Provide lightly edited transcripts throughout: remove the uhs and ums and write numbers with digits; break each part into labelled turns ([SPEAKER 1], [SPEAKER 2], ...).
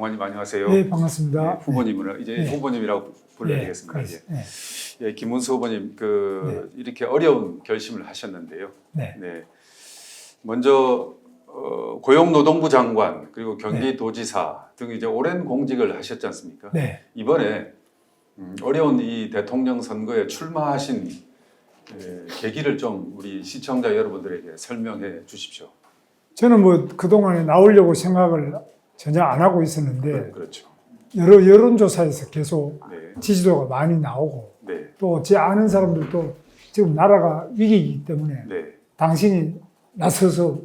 [SPEAKER 1] 장관님 안녕하세요.
[SPEAKER 2] 네, 반갑습니다.
[SPEAKER 1] 네, 후보님을 이제
[SPEAKER 2] 네.
[SPEAKER 1] 후보님이라고 불러야 되겠습니다.
[SPEAKER 2] 네,
[SPEAKER 1] 이제.
[SPEAKER 2] 네.
[SPEAKER 1] 예, 김문수 후보님 이렇게 어려운 결심을 하셨는데요.
[SPEAKER 2] 네.
[SPEAKER 1] 네. 먼저 고용노동부 장관 그리고 경기도지사 등 이제 오랜 공직을 하셨지 않습니까?
[SPEAKER 2] 네.
[SPEAKER 1] 이번에 어려운 이 대통령 선거에 출마하신 계기를 좀 우리 시청자 여러분들에게 설명해 주십시오.
[SPEAKER 2] 저는 뭐 그동안에 나오려고 생각을 전혀 안 하고 있었는데
[SPEAKER 1] 그렇죠.
[SPEAKER 2] 여러 여론조사에서 계속
[SPEAKER 1] 네.
[SPEAKER 2] 지지도가 많이 나오고
[SPEAKER 1] 네.
[SPEAKER 2] 또 제 아는 사람들도 지금 나라가 위기이기 때문에
[SPEAKER 1] 네.
[SPEAKER 2] 당신이 나서서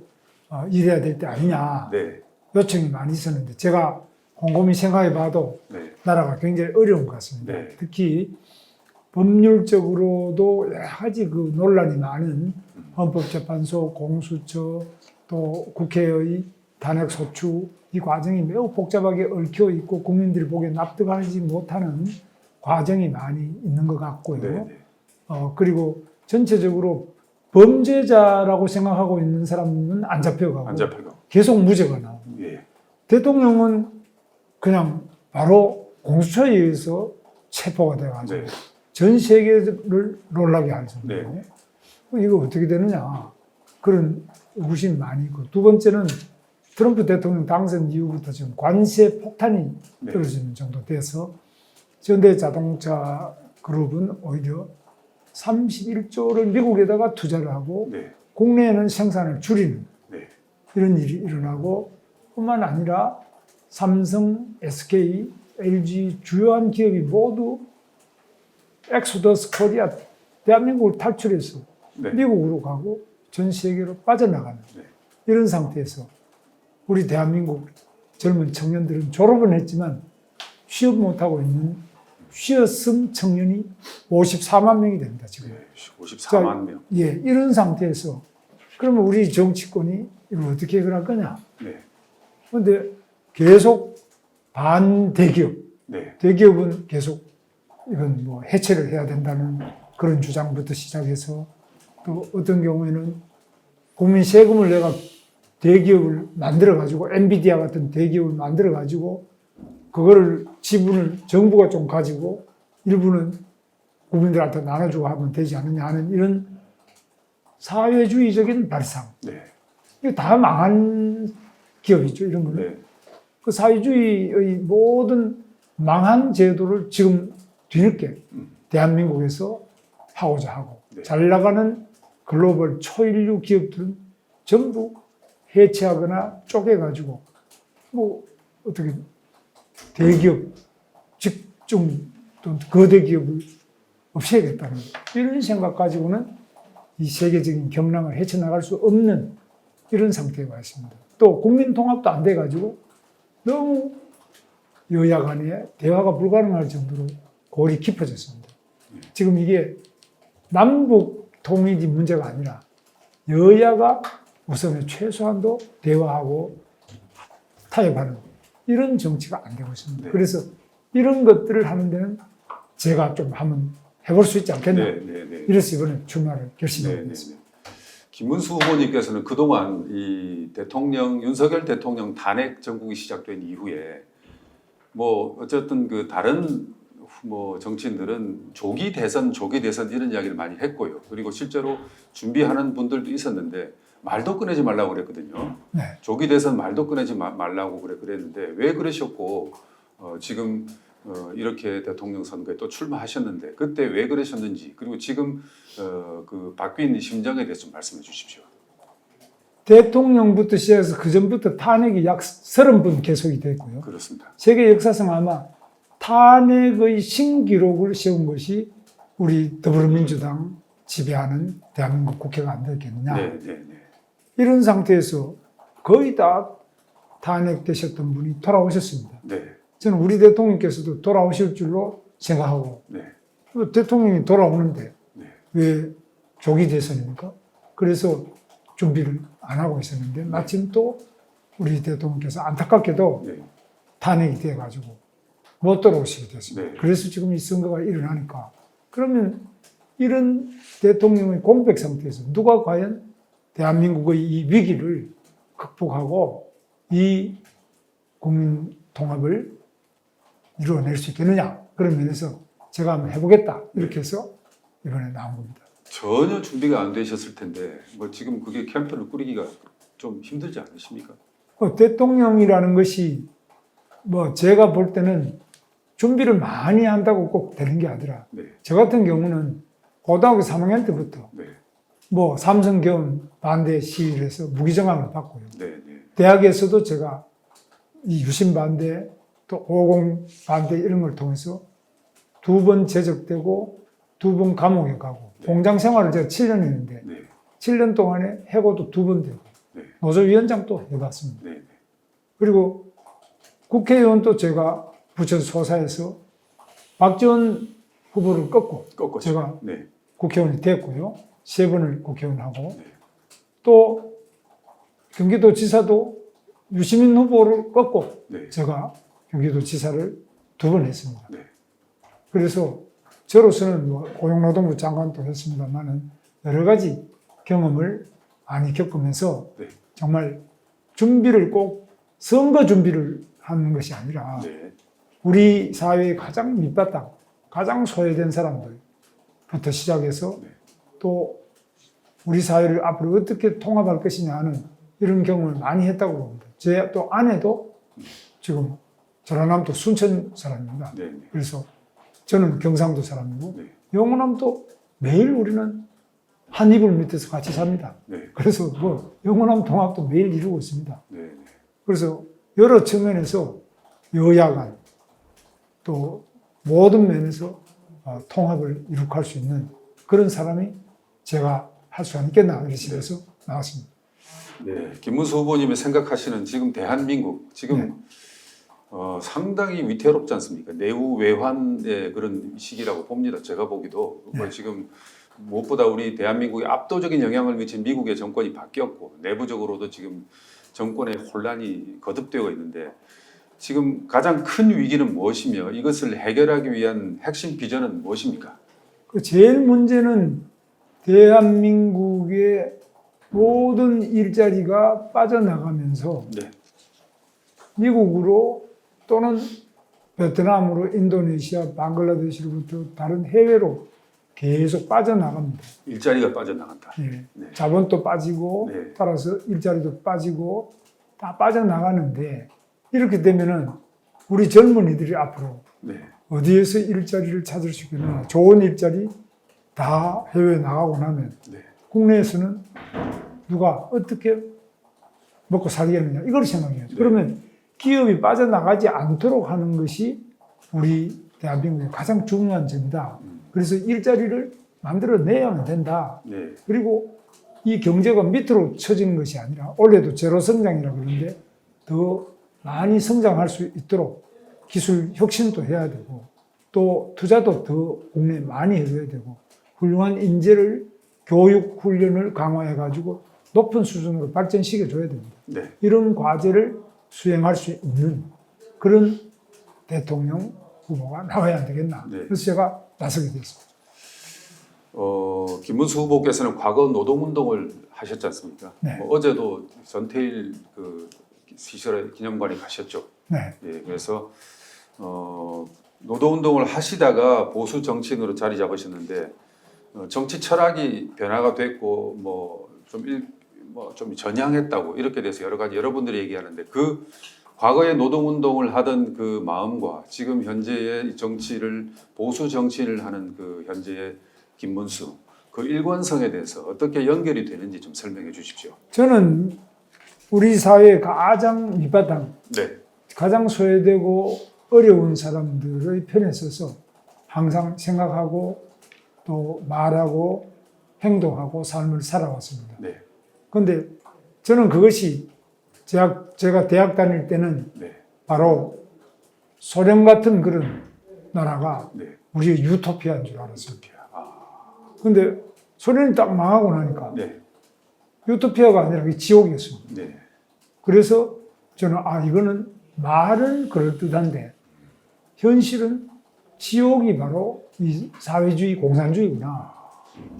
[SPEAKER 2] 일해야 될 때 아니냐
[SPEAKER 1] 네.
[SPEAKER 2] 요청이 많이 있었는데 제가 곰곰이 생각해 봐도
[SPEAKER 1] 네.
[SPEAKER 2] 나라가 굉장히 어려운 것 같습니다.
[SPEAKER 1] 네.
[SPEAKER 2] 특히 법률적으로도 여러 가지 그 논란이 많은 헌법재판소, 공수처, 또 국회의 탄핵소추 이 과정이 매우 복잡하게 얽혀 있고 국민들이 보기에 납득하지 못하는 과정이 많이 있는 것 같고요.
[SPEAKER 1] 네. 네.
[SPEAKER 2] 그리고 전체적으로 범죄자라고 생각하고 있는 사람은 안 잡혀가고
[SPEAKER 1] 안 잡혀가.
[SPEAKER 2] 계속 무죄가 나오고
[SPEAKER 1] 예.
[SPEAKER 2] 대통령은 그냥 바로 공수처에 의해서 체포가 돼가지고
[SPEAKER 1] 네.
[SPEAKER 2] 전 세계를 놀라게 할 정도로
[SPEAKER 1] 네.
[SPEAKER 2] 이거 어떻게 되느냐 그런 의구심이 많이 있고 두 번째는 트럼프 대통령 당선 이후부터 지금 관세 폭탄이
[SPEAKER 1] 네.
[SPEAKER 2] 떨어지는 정도 돼서 현대자동차 그룹은 오히려 31조를 미국에다가 투자를 하고
[SPEAKER 1] 네.
[SPEAKER 2] 국내에는 생산을 줄이는
[SPEAKER 1] 네.
[SPEAKER 2] 이런 일이 일어나고 뿐만 아니라 삼성, SK, LG 주요한 기업이 모두 엑소더스 코리아 대한민국을 탈출해서
[SPEAKER 1] 네.
[SPEAKER 2] 미국으로 가고 전 세계로 빠져나가는
[SPEAKER 1] 네.
[SPEAKER 2] 이런 상태에서 우리 대한민국 젊은 청년들은 졸업은 했지만 취업 못하고 있는 취업생 청년이 54만 명이 됩니다. 지금.
[SPEAKER 1] 54만 명.
[SPEAKER 2] 예, 이런 상태에서 그러면 우리 정치권이 이걸 어떻게 해결할 거냐?
[SPEAKER 1] 네.
[SPEAKER 2] 그런데 계속 반대기업,
[SPEAKER 1] 네.
[SPEAKER 2] 대기업은 계속 이건 뭐 해체를 해야 된다는 그런 주장부터 시작해서 또 어떤 경우에는 국민 세금을 내가 대기업을 만들어가지고 엔비디아 같은 대기업을 만들어가지고 그거를 지분을 정부가 좀 가지고 일부는 국민들한테 나눠주고 하면 되지 않느냐 하는 이런 사회주의적인 발상.
[SPEAKER 1] 네.
[SPEAKER 2] 이거 다 망한 기업이죠, 이런 거는.
[SPEAKER 1] 네.
[SPEAKER 2] 그 사회주의의 모든 망한 제도를 지금 뒤늦게 대한민국에서 하고자 하고
[SPEAKER 1] 네.
[SPEAKER 2] 잘 나가는 글로벌 초일류 기업들은 전부 해체하거나 쪼개가지고 뭐 어떻게 대기업, 직중 또 거대 기업을 없애야겠다는 이런 생각 가지고는 이 세계적인 경랑을 헤쳐나갈 수 없는 이런 상태에 와 있습니다. 또 국민 통합도 안 돼가지고 너무 여야 간에 대화가 불가능할 정도로 골이 깊어졌습니다. 지금 이게 남북 통일이 문제가 아니라 여야가 우선은 최소한도 대화하고 타협하는 이런 정치가 안 되고 있습니다.
[SPEAKER 1] 네.
[SPEAKER 2] 그래서 이런 것들을 하는 데는 제가 좀 한번 해볼 수 있지 않겠나.
[SPEAKER 1] 네. 네. 네.
[SPEAKER 2] 이래서 이번에 출마를 결심하게
[SPEAKER 1] 네.
[SPEAKER 2] 됐습니다.
[SPEAKER 1] 김문수 후보님께서는 그동안 이 윤석열 대통령 탄핵 정국이 시작된 이후에 뭐 어쨌든 그 다른 뭐 정치인들은 조기 대선 이런 이야기를 많이 했고요. 그리고 실제로 준비하는 분들도 있었는데 말도 꺼내지 말라고 그랬거든요.
[SPEAKER 2] 네.
[SPEAKER 1] 조기 대선 말도 꺼내지 말라고 그랬는데 왜 그러셨고 지금 이렇게 대통령 선거에 또 출마하셨는데 그때 왜 그러셨는지 그리고 지금 그 바뀐 심정에 대해서 좀 말씀해 주십시오.
[SPEAKER 2] 대통령부터 시작해서 그 전부터 탄핵이 약 30번 계속이 됐고요.
[SPEAKER 1] 그렇습니다.
[SPEAKER 2] 세계 역사상 아마 탄핵의 신기록을 세운 것이 우리 더불어민주당 지배하는 대한민국 국회가 안 되겠느냐.
[SPEAKER 1] 네, 네, 네.
[SPEAKER 2] 이런 상태에서 거의 다 탄핵되셨던 분이 돌아오셨습니다.
[SPEAKER 1] 네,
[SPEAKER 2] 저는 우리 대통령께서도 돌아오실 줄로 생각하고
[SPEAKER 1] 네,
[SPEAKER 2] 대통령이 돌아오는데
[SPEAKER 1] 네.
[SPEAKER 2] 왜 조기 대선입니까? 그래서 준비를 안 하고 있었는데 마침 또 우리 대통령께서 안타깝게도
[SPEAKER 1] 네.
[SPEAKER 2] 탄핵이 돼가지고 못 돌아오시게 됐습니다.
[SPEAKER 1] 네.
[SPEAKER 2] 그래서 지금 이 선거가 일어나니까 그러면 이런 대통령의 공백 상태에서 누가 과연 대한민국의 이 위기를 극복하고 이 국민 통합을 이루어낼 수 있겠느냐. 그런 면에서 제가 한번 해보겠다. 이렇게 해서 이번에 나온 겁니다.
[SPEAKER 1] 전혀 준비가 안 되셨을 텐데 뭐 지금 그게 캠프를 꾸리기가 좀 힘들지 않으십니까?
[SPEAKER 2] 대통령이라는 것이 뭐 제가 볼 때는 준비를 많이 한다고 꼭 되는 게 아니라
[SPEAKER 1] 네,
[SPEAKER 2] 저 같은 경우는 고등학교 3학년 때부터
[SPEAKER 1] 네,
[SPEAKER 2] 뭐 삼성 개헌 반대 시위를 해서 무기정학을 받고요.
[SPEAKER 1] 네, 네,
[SPEAKER 2] 대학에서도 제가 이 유신 반대 또 550 반대 이런 걸 통해서 2번 제적되고 2번 감옥에 가고
[SPEAKER 1] 네.
[SPEAKER 2] 공장 생활을 제가 7년 했는데
[SPEAKER 1] 네,
[SPEAKER 2] 7년 동안에 해고도 2번 되고
[SPEAKER 1] 네,
[SPEAKER 2] 노조위원장도 해봤습니다.
[SPEAKER 1] 네,
[SPEAKER 2] 그리고 국회의원도 제가 부천 소사에서 박지원 후보를 꺾고
[SPEAKER 1] 꺾었죠.
[SPEAKER 2] 제가
[SPEAKER 1] 네,
[SPEAKER 2] 국회의원이 됐고요. 3번을 국회의원하고
[SPEAKER 1] 네,
[SPEAKER 2] 또 경기도지사도 유시민 후보를 꺾고
[SPEAKER 1] 네,
[SPEAKER 2] 제가 경기도지사를 2번 했습니다.
[SPEAKER 1] 네,
[SPEAKER 2] 그래서 저로서는 뭐 고용노동부 장관도 했습니다만은 여러 가지 경험을 많이 겪으면서
[SPEAKER 1] 네.
[SPEAKER 2] 정말 준비를 꼭 선거 준비를 하는 것이 아니라
[SPEAKER 1] 네,
[SPEAKER 2] 우리 사회의 가장 밑바닥, 가장 소외된 사람들부터 시작해서
[SPEAKER 1] 네.
[SPEAKER 2] 또 우리 사회를 앞으로 어떻게 통합할 것이냐 하는 이런 경험을 많이 했다고 봅니다. 제 또 아내도 지금 전라남도 순천 사람입니다.
[SPEAKER 1] 네, 네.
[SPEAKER 2] 그래서 저는 경상도 사람이고
[SPEAKER 1] 네.
[SPEAKER 2] 영호남도 매일 우리는 한 이불 밑에서 같이 삽니다.
[SPEAKER 1] 네,
[SPEAKER 2] 그래서 뭐 영호남 통합도 매일 이루고 있습니다.
[SPEAKER 1] 네, 네.
[SPEAKER 2] 그래서 여러 측면에서 여야 간 또 모든 면에서 통합을 이룩할 수 있는 그런 사람이 제가 할 수 있겠나 이렇게 싶어서 나왔습니다.
[SPEAKER 1] 네, 김문수 후보님이 생각하시는 지금 대한민국 지금 상당히 위태롭지 않습니까? 내후 외환의 그런 시기라고 봅니다. 제가 보기도 뭐 지금 무엇보다 우리 대한민국에 압도적인 영향을 미친 미국의 정권이 바뀌었고 내부적으로도 지금 정권의 혼란이 거듭되어 있는데 지금 가장 큰 위기는 무엇이며 이것을 해결하기 위한 핵심 비전은 무엇입니까?
[SPEAKER 2] 그 제일 문제는 대한민국의 모든 일자리가 빠져나가면서
[SPEAKER 1] 네,
[SPEAKER 2] 미국으로 또는 베트남으로 인도네시아, 방글라데시로부터 다른 해외로 계속 빠져나갑니다.
[SPEAKER 1] 일자리가 빠져나간다.
[SPEAKER 2] 예.
[SPEAKER 1] 네.
[SPEAKER 2] 자본도 빠지고
[SPEAKER 1] 네.
[SPEAKER 2] 따라서 일자리도 빠지고 다 빠져나가는데 이렇게 되면은 우리 젊은이들이 앞으로
[SPEAKER 1] 네,
[SPEAKER 2] 어디에서 일자리를 찾을 수 있겠느냐. 좋은 일자리 다 해외에 나가고 나면
[SPEAKER 1] 네,
[SPEAKER 2] 국내에서는 누가 어떻게 먹고 살겠느냐 이걸 생각해야죠.
[SPEAKER 1] 네.
[SPEAKER 2] 그러면 기업이 빠져나가지 않도록 하는 것이 우리 대한민국의 가장 중요한 점이다. 그래서 일자리를 만들어내야만 된다.
[SPEAKER 1] 네,
[SPEAKER 2] 그리고 이 경제가 밑으로 처지는 것이 아니라 원래도 제로 성장이라고 그러는데 더 많이 성장할 수 있도록 기술 혁신도 해야 되고 또 투자도 더 국내에 많이 해줘야 되고 훌륭한 인재를 교육 훈련을 강화해 가지고 높은 수준으로 발전시켜 줘야 됩니다.
[SPEAKER 1] 네.
[SPEAKER 2] 이런 과제를 수행할 수 있는 그런 대통령 후보가 나와야 안 되겠나.
[SPEAKER 1] 네.
[SPEAKER 2] 그래서 제가 나서게 됐습니다.
[SPEAKER 1] 김문수 후보께서는 과거 노동운동을 하셨지 않습니까?
[SPEAKER 2] 네.
[SPEAKER 1] 뭐 어제도 전태일 그 시설의 기념관에 가셨죠.
[SPEAKER 2] 네.
[SPEAKER 1] 예, 그래서 노동운동을 하시다가 보수 정치인으로 자리 잡으셨는데 정치 철학이 변화가 됐고 좀 전향했다고 이렇게 돼서 여러 가지 여러분들이 얘기하는데 그 과거에 노동운동을 하던 그 마음과 지금 현재의 정치를 보수 정치를 하는 그 현재의 김문수 그 일관성에 대해서 어떻게 연결이 되는지 좀 설명해 주십시오.
[SPEAKER 2] 저는 우리 사회의 가장 밑바닥,
[SPEAKER 1] 네,
[SPEAKER 2] 가장 소외되고 어려운 사람들의 편에 서서 항상 생각하고 또 말하고 행동하고 삶을 살아왔습니다.
[SPEAKER 1] 네,
[SPEAKER 2] 그런데 저는 그것이 제가 대학 다닐 때는
[SPEAKER 1] 네,
[SPEAKER 2] 바로 소련 같은 그런 나라가
[SPEAKER 1] 네.
[SPEAKER 2] 우리의 유토피아인 줄 알았습니다. 그런데 소련이 딱 망하고 나니까
[SPEAKER 1] 네,
[SPEAKER 2] 유토피아가 아니라 그게 지옥이었습니다.
[SPEAKER 1] 네,
[SPEAKER 2] 그래서 저는 이거는 말은 그럴듯한데 현실은 지옥이 바로 이 사회주의 공산주의구나.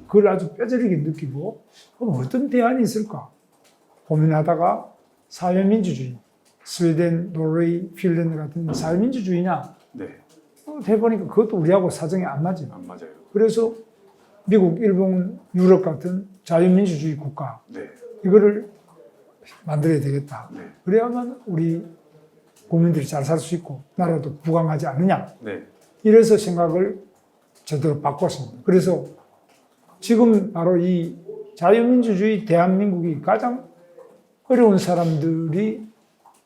[SPEAKER 2] 그걸 아주 뼈저리게 느끼고 그럼 어떤 대안이 있을까 고민하다가 사회민주주의, 스웨덴, 노르웨이, 핀란드 같은 자유민주주의냐?
[SPEAKER 1] 네.
[SPEAKER 2] 해보니까 그것도 우리하고 사정이 안 맞아요.
[SPEAKER 1] 안 맞아요.
[SPEAKER 2] 그래서 미국, 일본, 유럽 같은 자유민주주의 국가
[SPEAKER 1] 네.
[SPEAKER 2] 이거를 만들어야 되겠다.
[SPEAKER 1] 네.
[SPEAKER 2] 그래야만 우리 국민들이 잘 살 수 있고 나라도 부강하지 않느냐.
[SPEAKER 1] 네.
[SPEAKER 2] 이래서 생각을 제대로 바꿨습니다. 그래서 지금 바로 이 자유민주주의 대한민국이 가장 어려운 사람들이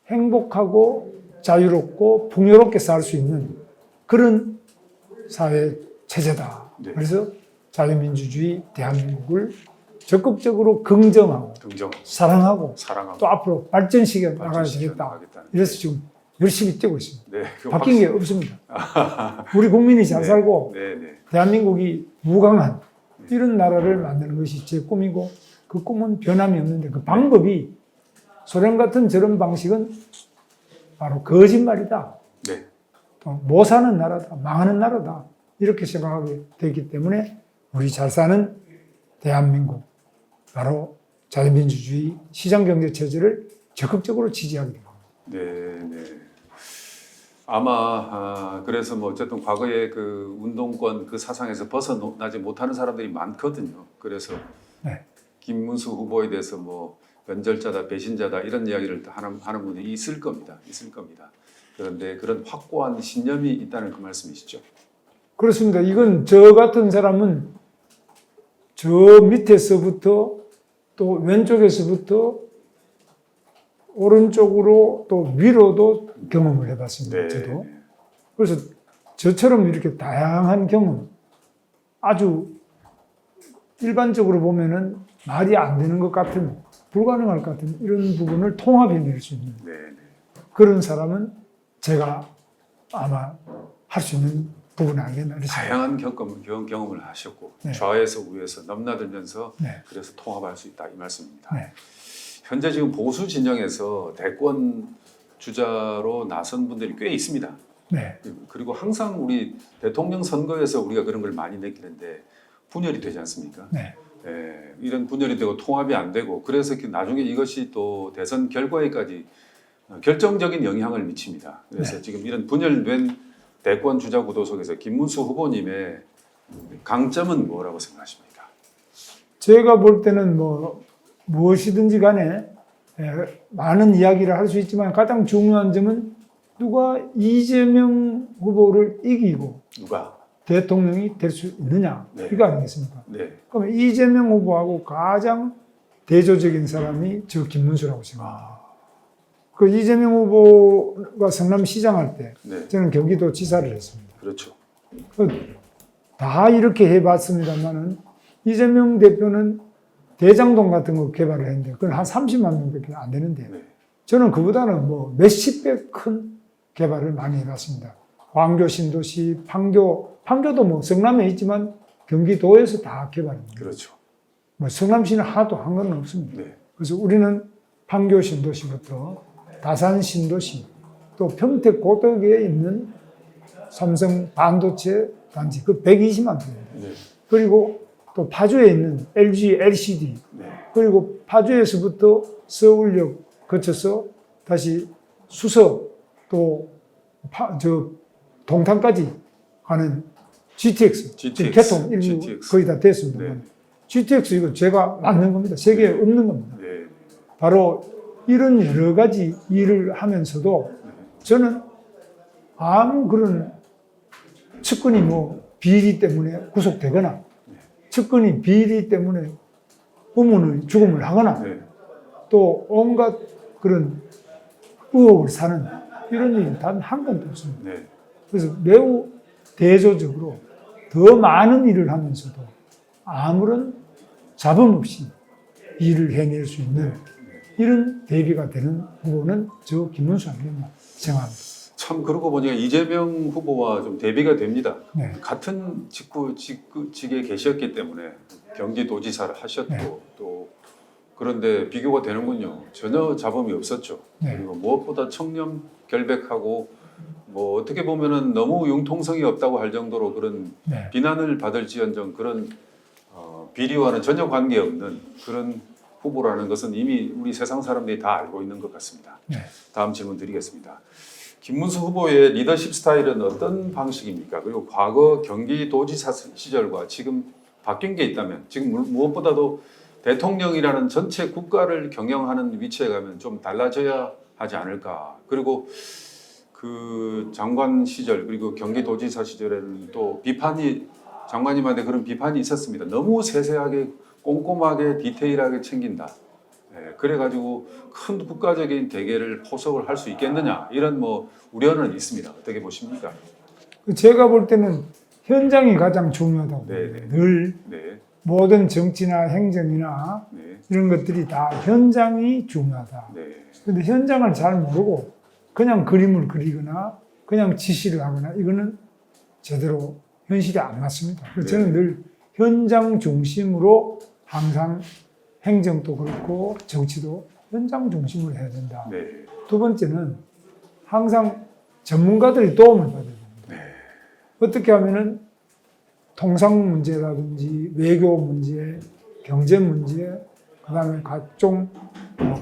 [SPEAKER 2] 행복하고 자유롭고 풍요롭게 살 수 있는 그런 사회 체제다.
[SPEAKER 1] 네.
[SPEAKER 2] 그래서 자유민주주의 대한민국을 적극적으로 긍정하고
[SPEAKER 1] 긍정,
[SPEAKER 2] 사랑하고
[SPEAKER 1] 사랑하고
[SPEAKER 2] 또 앞으로 발전시켜 나가야
[SPEAKER 1] 발전시켜
[SPEAKER 2] 되겠다.
[SPEAKER 1] 나가겠다는.
[SPEAKER 2] 이래서 지금 열심히 뛰고 있습니다.
[SPEAKER 1] 네. 그
[SPEAKER 2] 바뀐 게 없습니다. 우리 국민이 잘
[SPEAKER 1] 네.
[SPEAKER 2] 살고
[SPEAKER 1] 네. 네.
[SPEAKER 2] 대한민국이 무강한 이런 나라를 만드는 것이 제 꿈이고 그 꿈은 변함이 없는데 그 방법이 소련 같은 저런 방식은 바로 거짓말이다.
[SPEAKER 1] 네.
[SPEAKER 2] 또 못 사는 나라다. 망하는 나라다. 이렇게 생각하게 되기 때문에 우리 잘 사는 대한민국 바로 자유민주주의 시장경제체제를 적극적으로 지지하게 됩니다.
[SPEAKER 1] 네, 네. 아마 그래서 뭐 어쨌든 과거에 그 운동권 그 사상에서 벗어나지 못하는 사람들이 많거든요. 그래서
[SPEAKER 2] 네.
[SPEAKER 1] 김문수 후보에 대해서 뭐 변절자다, 배신자다 이런 이야기를 하는 분이 있을 겁니다. 있을 겁니다. 그런데 그런 확고한 신념이 있다는 그 말씀이시죠?
[SPEAKER 2] 그렇습니다. 이건 저 같은 사람은 저 밑에서부터 또 왼쪽에서부터 오른쪽으로 또 위로도 경험을 해봤습니다.
[SPEAKER 1] 네.
[SPEAKER 2] 저도. 그래서 저처럼 이렇게 다양한 경험, 아주 일반적으로 보면은 말이 안 되는 것 같은, 불가능할 것 같은 이런 부분을 통합해낼 수 있는
[SPEAKER 1] 네, 네.
[SPEAKER 2] 그런 사람은 제가 아마 할 수 있는 부분 아니겠나.
[SPEAKER 1] 다양한 경험을 하셨고
[SPEAKER 2] 네.
[SPEAKER 1] 좌에서 우에서 넘나들면서
[SPEAKER 2] 네.
[SPEAKER 1] 그래서 통합할 수 있다 이 말씀입니다.
[SPEAKER 2] 네.
[SPEAKER 1] 현재 지금 보수 진영에서 대권 주자로 나선 분들이 꽤 있습니다.
[SPEAKER 2] 네.
[SPEAKER 1] 그리고 항상 우리 대통령 선거에서 우리가 그런 걸 많이 느끼는데 분열이 되지 않습니까?
[SPEAKER 2] 네.
[SPEAKER 1] 이런 분열이 되고 통합이 안 되고 그래서 나중에 이것이 또 대선 결과에까지 결정적인 영향을 미칩니다. 그래서
[SPEAKER 2] 네.
[SPEAKER 1] 지금 이런 분열된 대권 주자 구도 속에서 김문수 후보님의 강점은 뭐라고 생각하십니까?
[SPEAKER 2] 제가 볼 때는 무엇이든지 간에 많은 이야기를 할 수 있지만 가장 중요한 점은 누가 이재명 후보를 이기고
[SPEAKER 1] 누가?
[SPEAKER 2] 대통령이 될 수 있느냐
[SPEAKER 1] 네.
[SPEAKER 2] 이거 아니겠습니까?
[SPEAKER 1] 네.
[SPEAKER 2] 그럼 이재명 후보하고 가장 대조적인 사람이 저 김문수라고 생각합니다. 그 이재명 후보가 성남시장 할 때
[SPEAKER 1] 네.
[SPEAKER 2] 저는 경기도지사를 했습니다.
[SPEAKER 1] 그렇죠.
[SPEAKER 2] 다 이렇게 해봤습니다만은 이재명 대표는 대장동 같은 거 개발을 했는데 그건 한 30만 명밖에 안 되는데
[SPEAKER 1] 네.
[SPEAKER 2] 저는 그보다는 몇십 배 큰 개발을 많이 해봤습니다. 광교 신도시, 판교도 성남에 있지만 경기도에서 다 개발합니다.
[SPEAKER 1] 그렇죠.
[SPEAKER 2] 성남시는 하나도 한 건 없습니다.
[SPEAKER 1] 네.
[SPEAKER 2] 그래서 우리는 판교 신도시부터 다산 신도시, 또 평택 고덕에 있는 삼성 반도체 단지 그 120만 평입니다.
[SPEAKER 1] 네.
[SPEAKER 2] 그리고 또 파주에 있는 LG, LCD,
[SPEAKER 1] 네.
[SPEAKER 2] 그리고 파주에서부터 서울역 거쳐서 다시 수서 또 동탄까지 가는 GTX, 지금 개통 일부
[SPEAKER 1] GTX.
[SPEAKER 2] 거의 다 됐습니다.
[SPEAKER 1] 네.
[SPEAKER 2] GTX 이거 제가 만든 겁니다. 세계에 없는 겁니다.
[SPEAKER 1] 네.
[SPEAKER 2] 바로 이런 여러 가지 일을 하면서도 저는 아무 그런 측근이 비리 때문에 구속되거나 측근이 비리 때문에 죽음을 하거나
[SPEAKER 1] 네.
[SPEAKER 2] 또 온갖 그런 의혹을 사는 이런 일이 단 한 번도 없습니다.
[SPEAKER 1] 네.
[SPEAKER 2] 그래서 매우 대조적으로 더 많은 일을 하면서도 아무런 잡음 없이 일을 해낼 수 있는 이런 대비가 되는 후보는 저 김문수 아니겠나 생각합니다.
[SPEAKER 1] 참 그러고 보니까 이재명 후보와 좀 대비가 됩니다.
[SPEAKER 2] 네.
[SPEAKER 1] 같은 직에 계셨기 때문에 경기도지사를 하셨고
[SPEAKER 2] 네.
[SPEAKER 1] 또 그런데 비교가 되는군요. 전혀 잡음이 없었죠.
[SPEAKER 2] 네.
[SPEAKER 1] 그리고 무엇보다 청렴 결백하고 어떻게 보면은 너무 융통성이 없다고 할 정도로 그런
[SPEAKER 2] 네.
[SPEAKER 1] 비난을 받을지언정 그런 비리와는 전혀 관계없는 그런 후보라는 것은 이미 우리 세상 사람들이 다 알고 있는 것 같습니다.
[SPEAKER 2] 네.
[SPEAKER 1] 다음 질문 드리겠습니다. 김문수 후보의 리더십 스타일은 어떤 방식입니까? 그리고 과거 경기도지사 시절과 지금 바뀐 게 있다면 지금 무엇보다도 대통령이라는 전체 국가를 경영하는 위치에 가면 좀 달라져야 하지 않을까. 그리고 그 장관 시절 그리고 경기도지사 시절에는 또 비판이 장관님한테 그런 비판이 있었습니다. 너무 세세하게 꼼꼼하게 디테일하게 챙긴다. 그래가지고 큰 국가적인 대계를 포석을 할 수 있겠느냐 이런 뭐 우려는 있습니다. 어떻게 보십니까?
[SPEAKER 2] 제가 볼 때는 현장이 가장 중요하다고.
[SPEAKER 1] 네.
[SPEAKER 2] 늘
[SPEAKER 1] 네,
[SPEAKER 2] 모든 정치나 행정이나
[SPEAKER 1] 네,
[SPEAKER 2] 이런 것들이 다 현장이 중요하다.
[SPEAKER 1] 네,
[SPEAKER 2] 근데 현장을 잘 모르고 그냥 그림을 그리거나 그냥 지시를 하거나 이거는 제대로 현실에 안 맞습니다. 그래서 저는 늘 현장 중심으로 항상 행정도 그렇고 정치도 현장 중심으로 해야 된다.
[SPEAKER 1] 네,
[SPEAKER 2] 두 번째는 항상 전문가들의 도움을 받아야 됩니다.
[SPEAKER 1] 네.
[SPEAKER 2] 어떻게 하면은 통상 문제라든지 외교 문제, 경제 문제, 그다음에 각종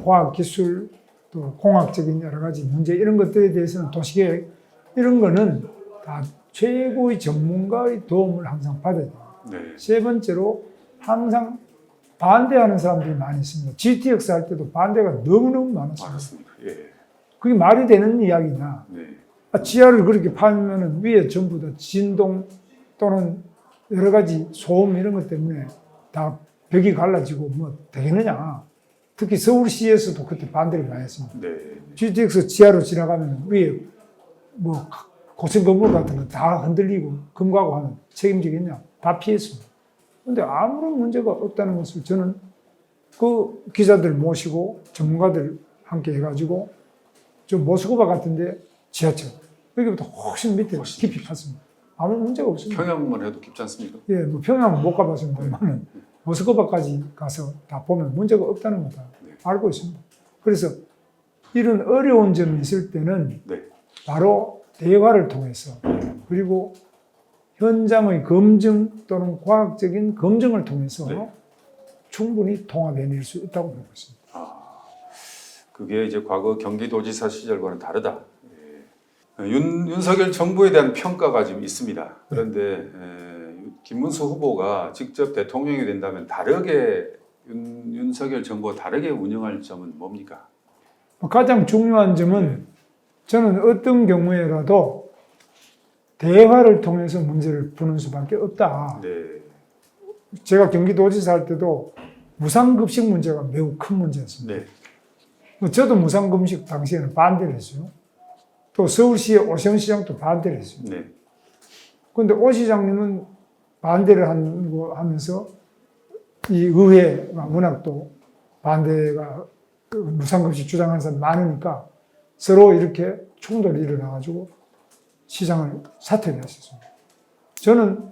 [SPEAKER 2] 과학 기술 또 공학적인 여러 가지 문제 이런 것들에 대해서는 도시계획 이런 거는 다 최고의 전문가의 도움을 항상 받아야 돼요.
[SPEAKER 1] 네.
[SPEAKER 2] 세 번째로 항상 반대하는 사람들이 많이 있습니다. GTX 할 때도 반대가 너무너무 많았습니다.
[SPEAKER 1] 맞습니다. 예.
[SPEAKER 2] 그게 말이 되는 이야기냐.
[SPEAKER 1] 네.
[SPEAKER 2] 지하를 그렇게 파면 위에 전부 다 진동 또는 여러 가지 소음 이런 것 때문에 다 벽이 갈라지고 뭐 되겠느냐. 특히 서울시에서도 그때 반대를 많이 했습니다.
[SPEAKER 1] 네.
[SPEAKER 2] GTX 지하로 지나가면 위에 뭐 고층 건물 같은 거 다 흔들리고 금가고 하면 책임지겠냐. 다 피했습니다. 근데 아무런 문제가 없다는 것을 저는 그 기자들 모시고 전문가들 함께 해가지고 좀 모스크바 같은데 지하철 여기보다 훨씬 밑에 깊이 팠습니다. 아무 문제가 없습니다.
[SPEAKER 1] 평양만 해도 깊지 않습니까?
[SPEAKER 2] 예, 뭐 평양은 못 가봤습니다만은 모스크바까지 가서 다 보면 문제가 없다는 거 다 알고 있습니다. 그래서 이런 어려운 점이 있을 때는
[SPEAKER 1] 네.
[SPEAKER 2] 바로 대화를 통해서 그리고 현장의 검증 또는 과학적인 검증을 통해서
[SPEAKER 1] 네.
[SPEAKER 2] 충분히 통합해낼 수 있다고 보고 있습니다.
[SPEAKER 1] 그게 이제 과거 경기도지사 시절과는 다르다. 예. 윤석열 정부에 대한 평가가 지금 있습니다. 그런데 김문수 후보가 직접 대통령이 된다면 다르게 윤석열 정부와 다르게 운영할 점은 뭡니까?
[SPEAKER 2] 가장 중요한 점은 저는 어떤 경우에라도 대화를 통해서 문제를 푸는 수밖에 없다.
[SPEAKER 1] 네.
[SPEAKER 2] 제가 경기도지사 할 때도 무상급식 문제가 매우 큰 문제였습니다.
[SPEAKER 1] 네.
[SPEAKER 2] 저도 무상급식 당시에는 반대를 했어요. 또 서울시의 오세훈 시장도 반대를 했어요.
[SPEAKER 1] 네.
[SPEAKER 2] 그런데 오 시장님은 반대를 하면서 이 의회가 워낙 또 반대가 무상급식 주장하는 사람이 많으니까 서로 이렇게 충돌이 일어나가지고 시장을 사퇴를 했었습니다. 저는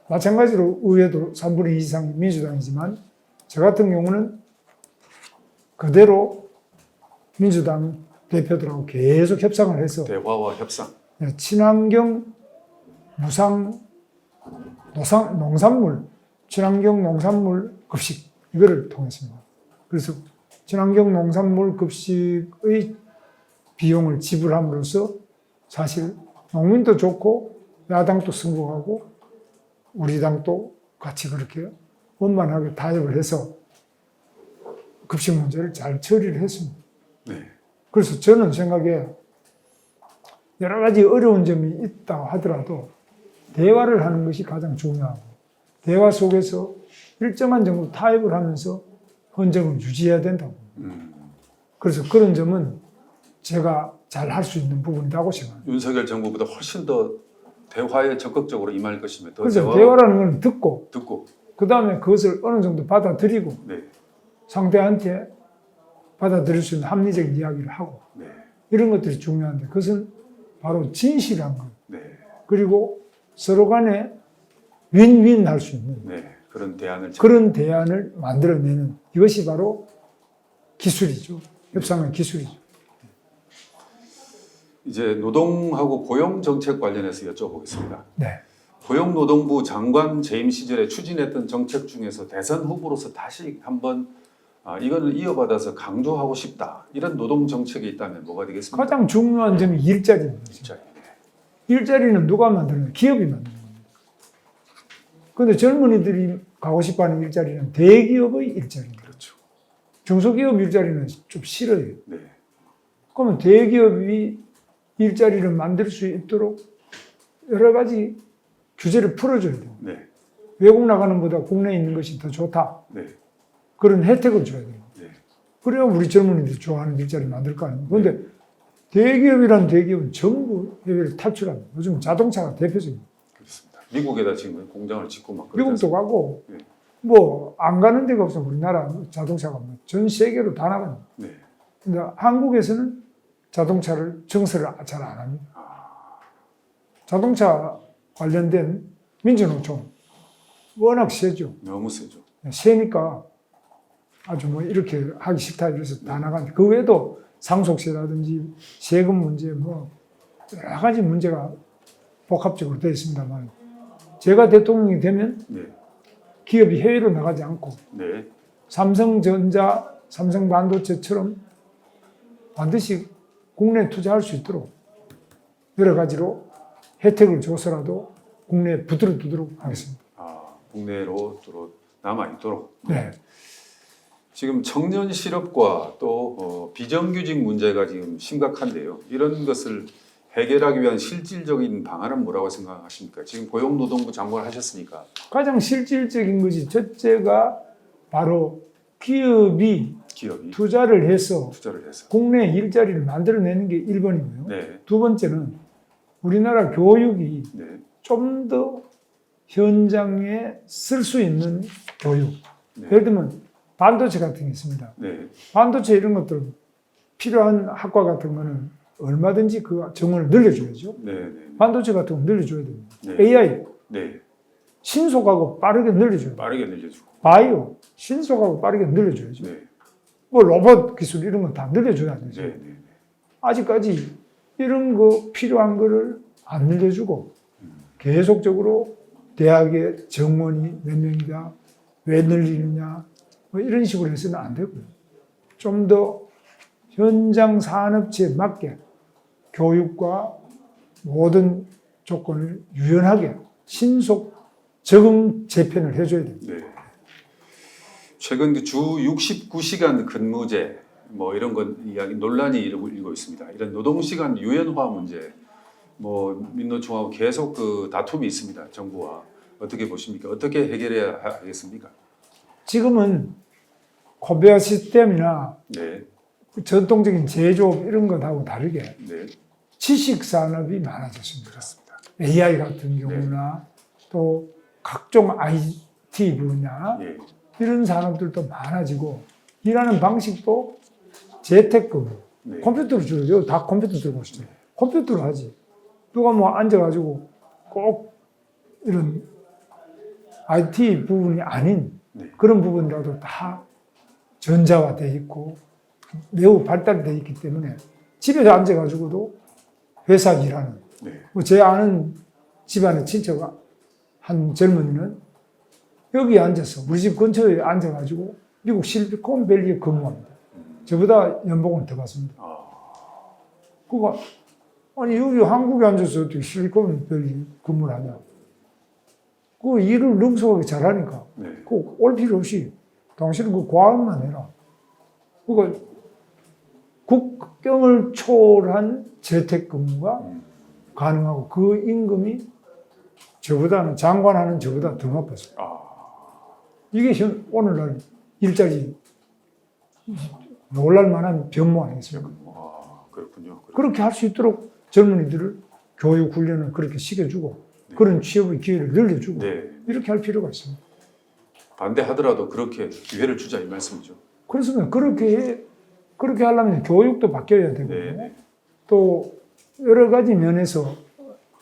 [SPEAKER 2] 마찬가지로 의회도 3분의 2 이상이 민주당이지만 저 같은 경우는 그대로 민주당 대표들하고 계속 협상을 해서
[SPEAKER 1] 대화와 협상.
[SPEAKER 2] 친환경 농산물, 친환경 농산물 급식 이거를 통했습니다. 그래서 친환경 농산물 급식의 비용을 지불함으로써 사실 농민도 좋고 야당도 승복하고 우리 당도 같이 그렇게 원만하게 타협을 해서 급식 문제를 잘 처리를 했습니다.
[SPEAKER 1] 네.
[SPEAKER 2] 그래서 저는 생각에 여러 가지 어려운 점이 있다 하더라도 대화를 하는 것이 가장 중요하고 대화 속에서 일정한 정도 타협을 하면서 헌정을 유지해야 된다고. 그래서 그런 점은 제가 잘 할 수 있는 부분이라고 생각합니다.
[SPEAKER 1] 윤석열 정부보다 훨씬 더 대화에 적극적으로 임할 것이며 더
[SPEAKER 2] 그래서 대화라는 건 듣고 그 다음에 그것을 어느 정도 받아들이고
[SPEAKER 1] 네.
[SPEAKER 2] 상대한테 받아들일 수 있는 합리적인 이야기를 하고
[SPEAKER 1] 네.
[SPEAKER 2] 이런 것들이 중요한데 그것은 바로 진실한 것.
[SPEAKER 1] 네.
[SPEAKER 2] 그리고 서로 간에 윈윈 할 수 있는
[SPEAKER 1] 네.
[SPEAKER 2] 그런 대안을 만들어내는 이것이 바로 기술이죠. 협상의 기술이죠.
[SPEAKER 1] 이제 노동하고 고용 정책 관련해서 여쭤보겠습니다.
[SPEAKER 2] 네.
[SPEAKER 1] 고용노동부 장관 재임 시절에 추진했던 정책 중에서 대선 후보로서 다시 한번 이거는 이어받아서 강조하고 싶다. 이런 노동 정책이 있다면 뭐가 되겠습니까?
[SPEAKER 2] 가장 중요한 점이 일자리입니다.
[SPEAKER 1] 진짜.
[SPEAKER 2] 일자리는 누가 만드는 거예요? 기업이 만드는 겁니다. 그런데 젊은이들이 가고 싶어하는 일자리는 대기업의 일자리입니다.
[SPEAKER 1] 그렇죠.
[SPEAKER 2] 중소기업 일자리는 좀 싫어요.
[SPEAKER 1] 네.
[SPEAKER 2] 그러면 대기업이 일자리를 만들 수 있도록 여러 가지 규제를 풀어줘야 돼요.
[SPEAKER 1] 네.
[SPEAKER 2] 외국 나가는 것보다 국내에 있는 것이 더 좋다.
[SPEAKER 1] 네.
[SPEAKER 2] 그런 혜택을 줘야 돼요.
[SPEAKER 1] 네.
[SPEAKER 2] 그래야 우리 젊은이들이 좋아하는 일자리 만들 거 아닙니까? 그런데 대기업이란 대기업은 전부 해외를 탈출합니다. 요즘 자동차가 대표적입니다.
[SPEAKER 1] 그렇습니다. 미국에다 지금 공장을 짓고 막
[SPEAKER 2] 미국도 가고
[SPEAKER 1] 네.
[SPEAKER 2] 뭐 안 가는 데가 없어. 우리나라 자동차가 전 세계로 다 나갑니다.
[SPEAKER 1] 네.
[SPEAKER 2] 근데 한국에서는 자동차를 정서를 잘 안 합니다. 자동차 관련된 민주노총 워낙 세죠.
[SPEAKER 1] 너무 세죠.
[SPEAKER 2] 세니까 아주 뭐 이렇게 하기 싫다 이래서 다 나가는데 그 외에도 상속세라든지 세금 문제 뭐 여러 가지 문제가 복합적으로 되어 있습니다만 제가 대통령이 되면
[SPEAKER 1] 네.
[SPEAKER 2] 기업이 해외로 나가지 않고
[SPEAKER 1] 네.
[SPEAKER 2] 삼성전자, 삼성반도체처럼 반드시 국내에 투자할 수 있도록 여러 가지로 혜택을 줘서라도 국내에 붙들어두도록 하겠습니다.
[SPEAKER 1] 국내로 남아 있도록.
[SPEAKER 2] 네.
[SPEAKER 1] 지금 청년 실업과 또 비정규직 문제가 지금 심각한데요. 이런 것을 해결하기 위한 실질적인 방안은 뭐라고 생각하십니까? 지금 고용노동부 장관을 하셨으니까.
[SPEAKER 2] 가장 실질적인 것이 첫째가 바로 기업이 투자를 해서 국내 일자리를 만들어내는 게 1번이고요.
[SPEAKER 1] 네.
[SPEAKER 2] 두 번째는 우리나라 교육이
[SPEAKER 1] 네.
[SPEAKER 2] 좀 더 현장에 쓸 수 있는 교육.
[SPEAKER 1] 네.
[SPEAKER 2] 예를 들면 반도체 같은 게 있습니다.
[SPEAKER 1] 네.
[SPEAKER 2] 반도체 이런 것들 필요한 학과 같은 거는 얼마든지 그 정원을 늘려줘야죠.
[SPEAKER 1] 네. 네.
[SPEAKER 2] 반도체 같은 거 늘려줘야 됩니다.
[SPEAKER 1] 네.
[SPEAKER 2] AI
[SPEAKER 1] 네.
[SPEAKER 2] 신속하고 빠르게 늘려줘야 돼요.
[SPEAKER 1] 빠르게 늘려주고.
[SPEAKER 2] 바이오 신속하고 빠르게 늘려줘야죠.
[SPEAKER 1] 네.
[SPEAKER 2] 뭐 로봇 기술 이런 건 다 늘려줘야 되죠.
[SPEAKER 1] 네. 네.
[SPEAKER 2] 아직까지 이런 거 필요한 거를 안 늘려주고 계속적으로 대학의 정원이 몇 명이다, 왜 늘리느냐 뭐 이런 식으로 해서는 안 되고요. 좀 더 현장 산업체에 맞게 교육과 모든 조건을 유연하게 신속 적응 재편을 해줘야 됩니다.
[SPEAKER 1] 네. 최근 그 주 69시간 근무제 뭐 이런 건 이야기 논란이 일고 있습니다. 이런 노동시간 유연화 문제 뭐 민노총하고 계속 그 다툼이 있습니다. 정부와 어떻게 보십니까? 어떻게 해결해야 하겠습니까?
[SPEAKER 2] 지금은 코베아 시스템이나
[SPEAKER 1] 네.
[SPEAKER 2] 전통적인 제조업 이런 것하고 다르게
[SPEAKER 1] 네.
[SPEAKER 2] 지식 산업이 많아졌습니다.
[SPEAKER 1] 그렇습니다.
[SPEAKER 2] AI 같은 경우나 또 각종 IT 분야
[SPEAKER 1] 예.
[SPEAKER 2] 이런 산업들도 많아지고 일하는 방식도 재택근무
[SPEAKER 1] 네.
[SPEAKER 2] 컴퓨터로 주로 다 컴퓨터 들고 오시죠. 컴퓨터로 하지. 누가 뭐 앉아가지고 꼭 이런 IT 부분이 아닌
[SPEAKER 1] 네.
[SPEAKER 2] 그런 부분이라도 다 전자화되어 있고 매우 발달되어 있기 때문에 집에 앉아가지고도 회사 일하는
[SPEAKER 1] 네.
[SPEAKER 2] 뭐 제 아는 집안의 친척 한 젊은이는 여기 앉아서 우리 집 근처에 앉아가지고 미국 실리콘밸리에 근무합니다. 저보다 연봉은 더 받습니다. 그거 아니 여기 한국에 앉아서 어떻게 실리콘밸리 근무를 하냐? 그 일을 능숙하게 잘하니까
[SPEAKER 1] 네.
[SPEAKER 2] 그 올 필요 없이 당신은 그 과학만 해라. 그러니까 국경을 초월한 재택근무가 가능하고 그 임금이 저보다는 장관하는 저보다 더 높았어요. 이게 오늘날 일자리 놀랄만한 변모 아니겠습니까?
[SPEAKER 1] 그렇군요.
[SPEAKER 2] 그렇게 할 수 있도록 젊은이들을 교육 훈련을 그렇게 시켜주고
[SPEAKER 1] 네.
[SPEAKER 2] 그런 취업의 기회를 늘려주고
[SPEAKER 1] 네.
[SPEAKER 2] 이렇게 할 필요가 있습니다.
[SPEAKER 1] 반대하더라도 그렇게 기회를 주자 이 말씀이죠.
[SPEAKER 2] 그렇습니다. 그렇게 하려면 교육도 바뀌어야 되고
[SPEAKER 1] 네.
[SPEAKER 2] 또 여러 가지 면에서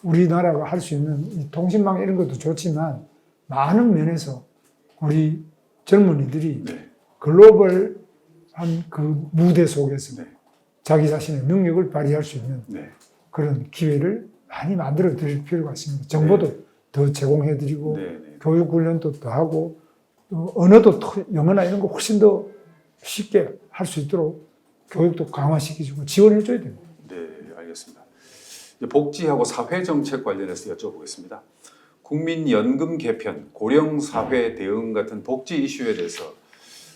[SPEAKER 2] 우리나라가 할 수 있는 이 통신망 이런 것도 좋지만 많은 면에서 우리 젊은이들이
[SPEAKER 1] 네.
[SPEAKER 2] 글로벌한 그 무대 속에서
[SPEAKER 1] 네.
[SPEAKER 2] 자기 자신의 능력을 발휘할 수 있는
[SPEAKER 1] 네.
[SPEAKER 2] 그런 기회를 많이 만들어 드릴 필요가 있습니다. 정보도 더 제공해 드리고
[SPEAKER 1] 네. 네.
[SPEAKER 2] 교육 훈련도 더 하고 언어도 영어나 이런 거 훨씬 더 쉽게 할 수 있도록 교육도 강화시키고 지원해줘야 됩니다.
[SPEAKER 1] 네, 알겠습니다. 이제 복지하고 사회정책 관련해서 여쭤보겠습니다. 국민연금 개편, 고령사회 대응 같은 복지 이슈에 대해서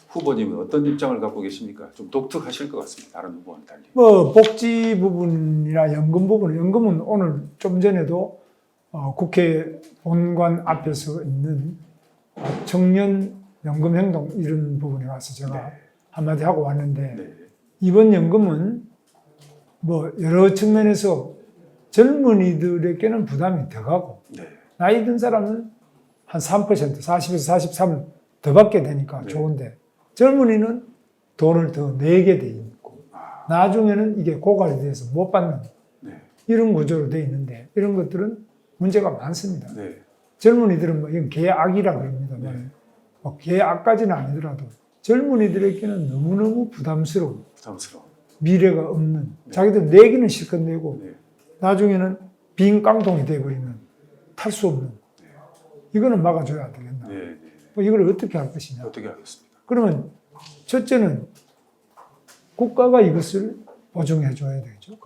[SPEAKER 1] 후보님은 어떤 입장을 갖고 계십니까? 좀 독특하실 것 같습니다. 다른 후보와는 달리.
[SPEAKER 2] 뭐 복지 부분이나 연금 부분, 연금은 오늘 좀 전에도 국회 본관 앞에서 있는 청년 연금 행동 이런 부분에 와서 제가 한마디 하고 왔는데
[SPEAKER 1] 네.
[SPEAKER 2] 이번 연금은 뭐 여러 측면에서 젊은이들에게는 부담이 더 가고
[SPEAKER 1] 네.
[SPEAKER 2] 나이 든 사람은 한 3%, 40에서 43을 더 받게 되니까
[SPEAKER 1] 네.
[SPEAKER 2] 좋은데 젊은이는 돈을 더 내게 돼 있고 나중에는 이게 고갈이 돼서 못 받는
[SPEAKER 1] 네.
[SPEAKER 2] 이런 구조로 돼 있는데 이런 것들은 문제가 많습니다.
[SPEAKER 1] 네.
[SPEAKER 2] 젊은이들은 뭐 이건 계약이라 그럽니다.
[SPEAKER 1] 네.
[SPEAKER 2] 뭐 계약까지는 아니더라도 젊은이들에게는 너무너무 부담스러운
[SPEAKER 1] 부담스러워.
[SPEAKER 2] 미래가 없는
[SPEAKER 1] 네.
[SPEAKER 2] 자기들 내기는 실컷 내고
[SPEAKER 1] 네.
[SPEAKER 2] 나중에는 빈 깡통이 돼버리는 탈 수 없는 이거는 막아줘야 되겠나.
[SPEAKER 1] 네. 네.
[SPEAKER 2] 뭐 이걸 어떻게 할 것이냐.
[SPEAKER 1] 어떻게 하겠습니까?
[SPEAKER 2] 그러면 첫째는 국가가 이것을 보증해 줘야 되겠죠.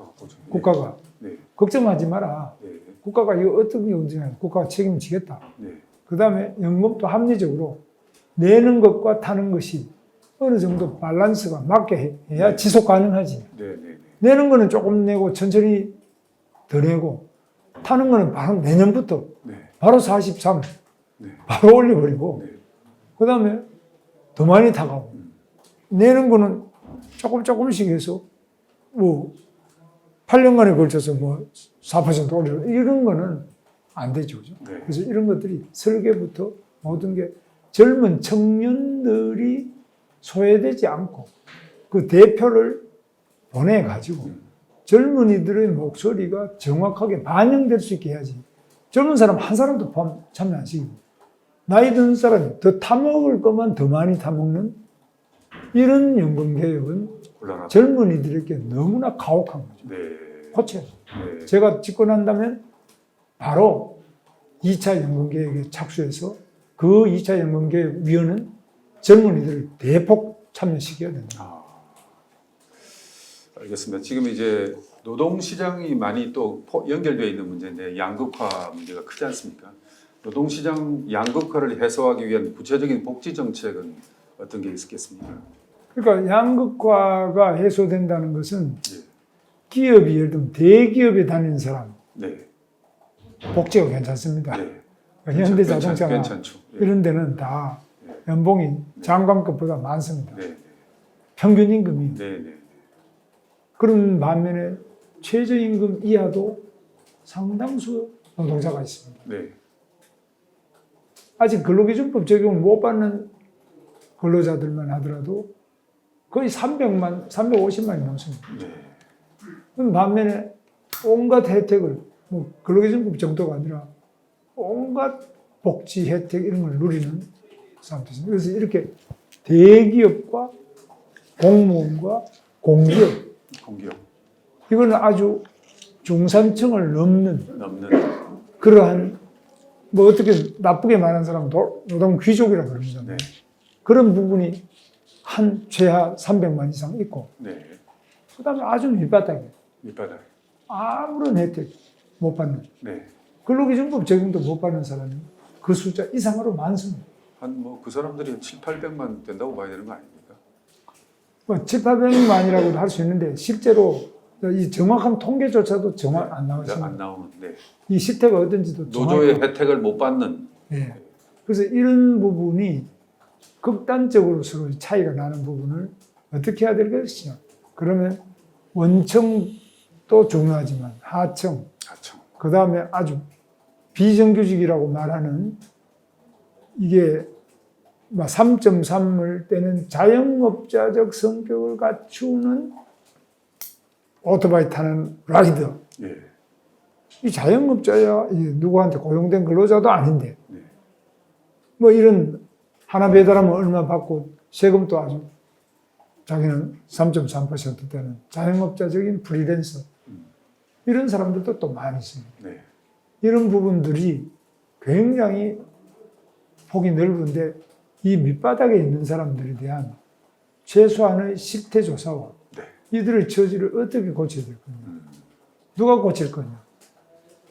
[SPEAKER 2] 국가가
[SPEAKER 1] 네.
[SPEAKER 2] 걱정하지 마라.
[SPEAKER 1] 네.
[SPEAKER 2] 국가가 이거 어떻게 운영해? 국가가 책임지겠다.
[SPEAKER 1] 네.
[SPEAKER 2] 그 다음에 연금도 합리적으로 내는 것과 타는 것이 어느 정도 밸런스가 맞게 해야
[SPEAKER 1] 네.
[SPEAKER 2] 지속 가능하지.
[SPEAKER 1] 네. 네.
[SPEAKER 2] 내는 거는 조금 내고 천천히 더 내고 타는 거는 바로 내년부터
[SPEAKER 1] 네.
[SPEAKER 2] 바로 43
[SPEAKER 1] 네.
[SPEAKER 2] 바로 올려버리고
[SPEAKER 1] 네.
[SPEAKER 2] 그 다음에 더 많이 타가고 내는 거는 조금씩 해서 뭐 8년간에 걸쳐서 뭐 4% 올려 이런 거는 안 되죠. 그죠?
[SPEAKER 1] 네.
[SPEAKER 2] 그래서 이런 것들이 설계부터 모든 게 젊은 청년들이 소외되지 않고 그 대표를 보내가지고 젊은이들의 목소리가 정확하게 반영될 수 있게 해야지. 젊은 사람 한 사람도 참여 안 시키고 나이 든 사람이 더 타먹을 것만 더 많이 타먹는 이런 연금개혁은
[SPEAKER 1] 곤란하다.
[SPEAKER 2] 젊은이들에게 너무나 가혹한 거죠.
[SPEAKER 1] 네.
[SPEAKER 2] 고쳐야죠.
[SPEAKER 1] 네.
[SPEAKER 2] 제가 집권한다면 바로 2차 연금개혁에 착수해서 그 2차 연금개혁위원회는 젊은이들을 대폭 참여시켜야 된다.
[SPEAKER 1] 아, 알겠습니다. 지금 이제 노동시장이 많이 또 연결되어 있는 문제인데 양극화 문제가 크지 않습니까? 노동시장 양극화를 해소하기 위한 구체적인 복지 정책은 어떤 게 있겠습니까?
[SPEAKER 2] 그러니까 양극화가 해소된다는 것은
[SPEAKER 1] 네.
[SPEAKER 2] 기업이 예를 들면 대기업에 다니는 사람
[SPEAKER 1] 네.
[SPEAKER 2] 복지가 괜찮습니다.
[SPEAKER 1] 네.
[SPEAKER 2] 현대자동차나
[SPEAKER 1] 괜찮죠. 네.
[SPEAKER 2] 이런 데는 다 연봉이 장관급보다 많습니다.
[SPEAKER 1] 네.
[SPEAKER 2] 평균 임금이.
[SPEAKER 1] 네. 네.
[SPEAKER 2] 그런 반면에 최저임금 이하도 상당수 노동자가 있습니다.
[SPEAKER 1] 네.
[SPEAKER 2] 아직 근로기준법 적용을 못 받는 근로자들만 하더라도 거의 350만이 넘습니다.
[SPEAKER 1] 네.
[SPEAKER 2] 그럼 반면에 온갖 혜택을 뭐 근로기준법 정도가 아니라 온갖 복지 혜택 이런 걸 누리는 사람들이 있습니다. 그래서 이렇게 대기업과 공무원과 공기업
[SPEAKER 1] 공기업
[SPEAKER 2] 이거는 아주 중산층을 넘는 그러한 뭐 어떻게 나쁘게 말하는 사람은 노동 귀족이라고 그럽니다.
[SPEAKER 1] 네.
[SPEAKER 2] 그런 부분이 한 최하 300만 이상 있고
[SPEAKER 1] 네.
[SPEAKER 2] 그 다음에 아주 밑바닥에
[SPEAKER 1] 밑바닥.
[SPEAKER 2] 아무런 혜택 못 받는
[SPEAKER 1] 네.
[SPEAKER 2] 근로기준법 적용도 못 받는 사람이 그 숫자 이상으로 많습니다.
[SPEAKER 1] 한 뭐 그 사람들이 7, 800만 된다고 봐야 되는 거 아닙니까?
[SPEAKER 2] 뭐 7, 800만이라고도 할 수 있는데 실제로 이 정확한 통계조차도 정확 안 나오십니다.
[SPEAKER 1] 안 나오는. 네.
[SPEAKER 2] 이 실태가 어떤지도
[SPEAKER 1] 노조의
[SPEAKER 2] 정확히.
[SPEAKER 1] 혜택을 못 받는.
[SPEAKER 2] 네. 그래서 이런 부분이 극단적으로 서로 차이가 나는 부분을 어떻게 해야 될 것이냐. 그러면 원청도 중요하지만 하청,
[SPEAKER 1] 하청.
[SPEAKER 2] 그 다음에 아주 비정규직이라고 말하는 이게 3.3을 떼는 자영업자적 성격을 갖추는 오토바이 타는 라이더.
[SPEAKER 1] 예.
[SPEAKER 2] 이 자영업자야 누구한테 고용된 근로자도 아닌데
[SPEAKER 1] 네.
[SPEAKER 2] 뭐 이런 하나 배달하면 얼마 받고 세금도 아주 자기는 3.3%대는 자영업자적인 프리랜서 이런 사람들도 또 많이 있습니다.
[SPEAKER 1] 네.
[SPEAKER 2] 이런 부분들이 굉장히 폭이 넓은데 이 밑바닥에 있는 사람들에 대한 최소한의 실태 조사와
[SPEAKER 1] 네.
[SPEAKER 2] 이들의 처지를 어떻게 고쳐야 될 거냐, 누가 고칠 거냐,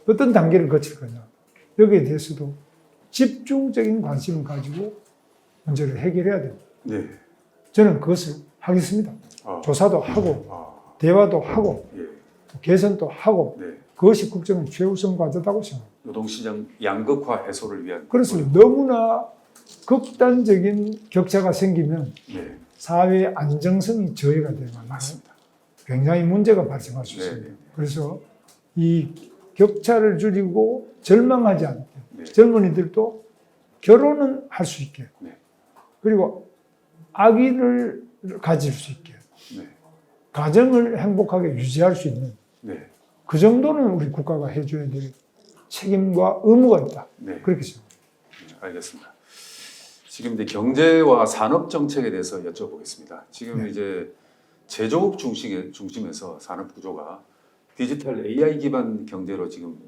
[SPEAKER 2] 어떤 단계를 거칠 거냐, 여기에 대해서도 집중적인 관심을 가지고 문제를 해결해야 됩니다.
[SPEAKER 1] 네.
[SPEAKER 2] 저는 그것을 하겠습니다. 조사도 하고 대화도 하고
[SPEAKER 1] 예.
[SPEAKER 2] 개선도 하고
[SPEAKER 1] 네.
[SPEAKER 2] 그것이 국정의 최우선 과제다고 생각합니다.
[SPEAKER 1] 노동시장 양극화 해소를 위한
[SPEAKER 2] 그래서 너무나 극단적인 격차가 생기면
[SPEAKER 1] 네.
[SPEAKER 2] 사회의 안정성이 저해가 되면
[SPEAKER 1] 맞습니다.
[SPEAKER 2] 굉장히 문제가 발생할 수 있습니다.
[SPEAKER 1] 네.
[SPEAKER 2] 그래서 이 격차를 줄이고 절망하지 않게
[SPEAKER 1] 네.
[SPEAKER 2] 젊은이들도 결혼은 할 수 있게
[SPEAKER 1] 네.
[SPEAKER 2] 그리고 아기를 가질 수 있게
[SPEAKER 1] 네.
[SPEAKER 2] 가정을 행복하게 유지할 수 있는
[SPEAKER 1] 네.
[SPEAKER 2] 그 정도는 우리 국가가 해줘야 될 책임과 의무가 있다.
[SPEAKER 1] 네.
[SPEAKER 2] 그렇게 생각합니다.
[SPEAKER 1] 알겠습니다. 지금 이제 경제와 산업 정책에 대해서 여쭤보겠습니다. 지금
[SPEAKER 2] 네.
[SPEAKER 1] 이제 제조업 중심에서 산업 구조가 디지털 AI 기반 경제로 지금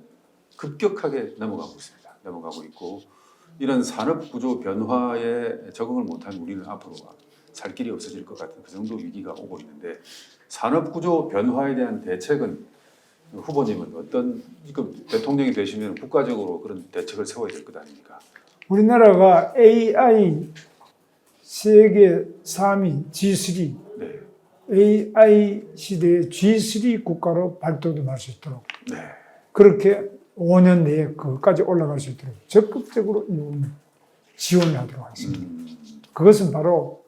[SPEAKER 1] 급격하게 넘어가고 있습니다. 넘어가고 있고 이런 산업 구조 변화에 적응을 못한 우리는 앞으로 살 길이 없어질 것 같은 그 정도 위기가 오고 있는데 산업 구조 변화에 대한 대책은 후보님은 어떤 지금 대통령이 되시면 국가적으로 그런 대책을 세워야 될 것 아닙니까?
[SPEAKER 2] 우리나라가 AI 세계 3위 G3
[SPEAKER 1] 네.
[SPEAKER 2] AI 시대의 G3 국가로 발돋움할 수 있도록
[SPEAKER 1] 네.
[SPEAKER 2] 그렇게 5년 내에 그것까지 올라갈 수 있도록 적극적으로 지원을 하도록 하겠습니다. 그것은 바로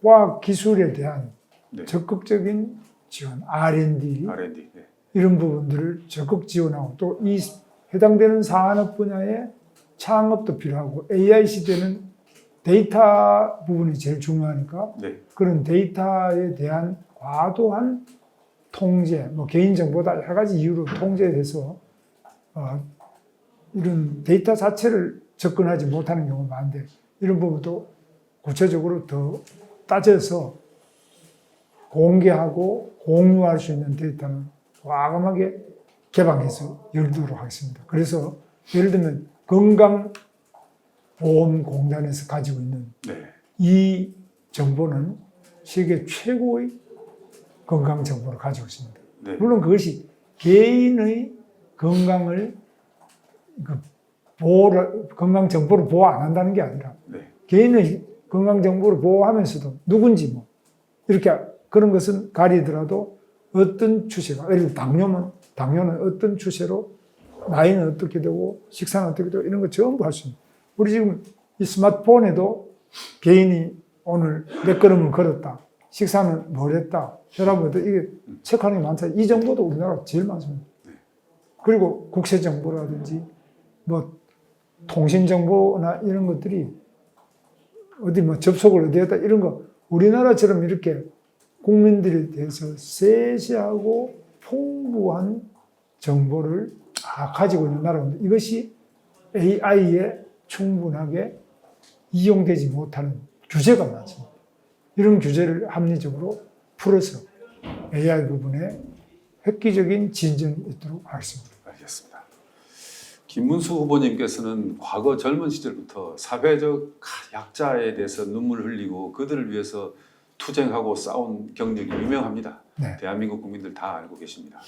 [SPEAKER 2] 과학 기술에 대한
[SPEAKER 1] 네.
[SPEAKER 2] 적극적인 지원, R&D
[SPEAKER 1] R&D. 네.
[SPEAKER 2] 이런 부분들을 적극 지원하고 또 이 해당되는 산업 분야에 창업도 필요하고 AI 시대는 데이터 부분이 제일 중요하니까
[SPEAKER 1] 네.
[SPEAKER 2] 그런 데이터에 대한 과도한 통제, 뭐 개인정보다 여러 가지 이유로 통제해서 이런 데이터 자체를 접근하지 못하는 경우가 많은데 이런 부분도 구체적으로 더 따져서 공개하고 공유할 수 있는 데이터는 과감하게 개방해서 열도록 하겠습니다. 그래서 예를 들면 건강보험공단에서 가지고 있는
[SPEAKER 1] 네.
[SPEAKER 2] 이 정보는 세계 최고의 건강 정보를 가지고 있습니다.
[SPEAKER 1] 네.
[SPEAKER 2] 물론 그것이 개인의 건강을 건강 정보를 보호 안 한다는 게 아니라
[SPEAKER 1] 네.
[SPEAKER 2] 개인의 건강 정보를 보호하면서도 누군지 뭐 이렇게 그런 것은 가리더라도 어떤 추세가 예를 들어 당뇨는 어떤 추세로 나이는 어떻게 되고 식사는 어떻게 되고 이런 거 전부 할 수 있는 우리 지금 이 스마트폰에도 개인이 오늘 몇 걸음을 걸었다 식사는 뭘 했다 혈압을 이게 체크하는 게 많다 이 정보도 우리나라가 제일 많습니다. 그리고 국세 정보라든지 뭐 통신 정보나 이런 것들이 어디 뭐 접속을 어디 했다 이런 거 우리나라처럼 이렇게 국민들에 대해서 세세하고 풍부한 정보를 다 가지고 있는 나라인데 이것이 AI에 충분하게 이용되지 못하는 규제가 많습니다. 이런 규제를 합리적으로 풀어서 AI 부분에 획기적인 진전이 있도록 하겠습니다.
[SPEAKER 1] 알겠습니다. 김문수 후보님께서는 과거 젊은 시절부터 사회적 약자에 대해서 눈물 흘리고 그들을 위해서 투쟁하고 싸운 경력이 유명합니다.
[SPEAKER 2] 네.
[SPEAKER 1] 대한민국 국민들 다 알고 계십니다.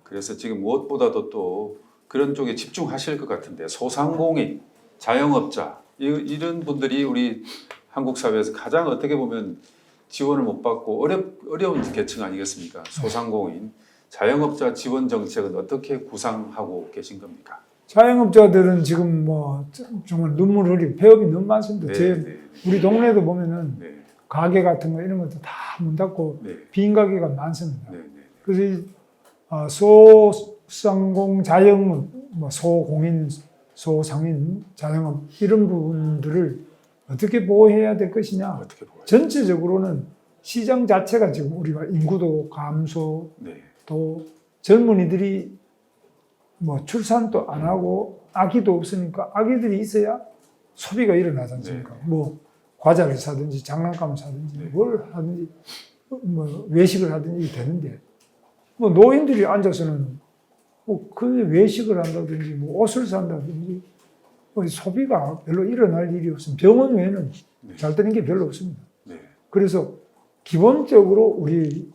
[SPEAKER 1] 그래서 지금 무엇보다도 또 그런 쪽에 집중하실 것 같은데 소상공인, 자영업자 이런 분들이 우리 한국 사회에서 가장 어떻게 보면 지원을 못 받고 어려운 계층 아니겠습니까? 소상공인, 자영업자 지원 정책은 어떻게 구상하고 계신 겁니까?
[SPEAKER 2] 자영업자들은 지금 뭐 정말 눈물 흘리고 폐업이 너무 많습니다.
[SPEAKER 1] 네.
[SPEAKER 2] 우리 동네도 보면은
[SPEAKER 1] 네.
[SPEAKER 2] 가게 같은 거 이런 것도 다 문 닫고
[SPEAKER 1] 네.
[SPEAKER 2] 빈 가게가 많습니다.
[SPEAKER 1] 네.
[SPEAKER 2] 그래서 소상공 자영업, 뭐 소공인, 소상인, 자영업 이런 부분들을 어떻게 보호해야 될 것이냐.
[SPEAKER 1] 어떻게 보아요?
[SPEAKER 2] 전체적으로는 시장 자체가 지금 우리가 인구도 감소,
[SPEAKER 1] 네.
[SPEAKER 2] 또 젊은이들이 뭐 출산도 안 하고 아기도 없으니까 아기들이 있어야 소비가 일어나지 않습니까? 뭐 과자를 사든지 장난감을 사든지 뭘 하든지 뭐 외식을 하든지 되는데 뭐 노인들이 앉아서는 뭐 그 외식을 한다든지 뭐 옷을 산다든지 뭐 소비가 별로 일어날 일이 없습니다. 병원 외에는 잘 되는 게 별로 없습니다.
[SPEAKER 1] 네.
[SPEAKER 2] 그래서 기본적으로 우리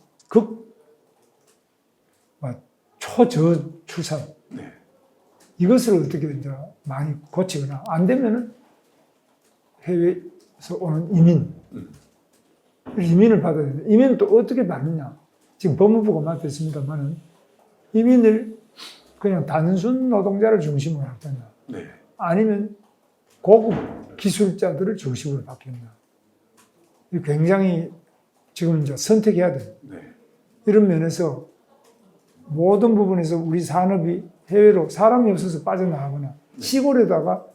[SPEAKER 2] 초저출산
[SPEAKER 1] 네.
[SPEAKER 2] 이것을 어떻게 이제 많이 고치거나 안 되면은 해외에서 오는 이민을 받아야 된다. 이민은 또 어떻게 받느냐? 지금 법무부가 맡았습니다만은 이민을 그냥 단순 노동자를 중심으로 할 거냐?
[SPEAKER 1] 네.
[SPEAKER 2] 아니면 고급 기술자들을 중심으로 바뀌었냐? 굉장히 지금 이제 선택해야 돼.
[SPEAKER 1] 네.
[SPEAKER 2] 이런 면에서 모든 부분에서 우리 산업이 해외로 사람이 없어서 빠져나가거나 시골에다가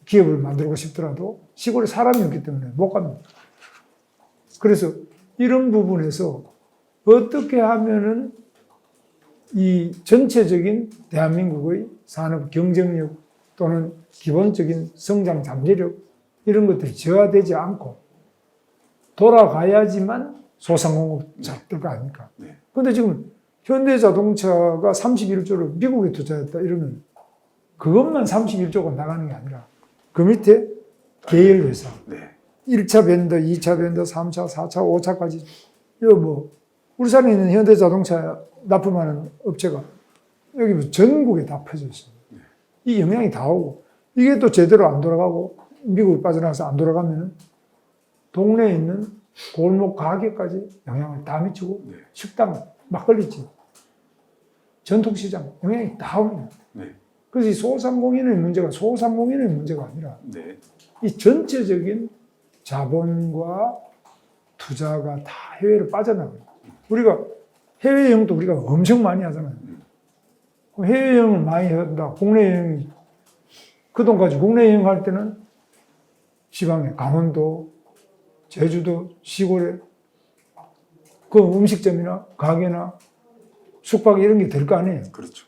[SPEAKER 2] 기업을 만들고 싶더라도 시골에 사람이 없기 때문에 못 갑니다. 그래서 이런 부분에서 어떻게 하면은 이 전체적인 대한민국의 산업 경쟁력 또는 기본적인 성장 잠재력 이런 것들이 저하되지 않고 돌아가야지만 소상공업자들 거 아닙니까? 그런데 지금 현대자동차가 31조를 미국에 투자했다 이러면 그것만 31조가 나가는 게 아니라 그 밑에 계열회사 1차 벤더, 2차 벤더, 3차, 4차, 5차까지 이거 뭐 울산에 있는 현대자동차 납품하는 업체가 여기 뭐 전국에 다 퍼져 있습니다. 이 영향이 다 오고 이게 또 제대로 안 돌아가고 미국에 빠져나가서 안 돌아가면 동네에 있는 골목 가게까지 영향을 다 미치고 식당, 막걸리집, 전통시장 영향이 다 옵니다. 그래서 이 소상공인의 문제가 아니라 이 전체적인 자본과 투자가 다 해외로 빠져나가요. 우리가 해외여행도 우리가 엄청 많이 하잖아요. 해외여행을 많이 한다. 국내 여행, 그 돈 가지고 국내 여행할 때는 지방에 강원도, 제주도, 시골에 그 음식점이나 가게나 숙박 이런 게 될 거 아니에요.
[SPEAKER 1] 그렇죠.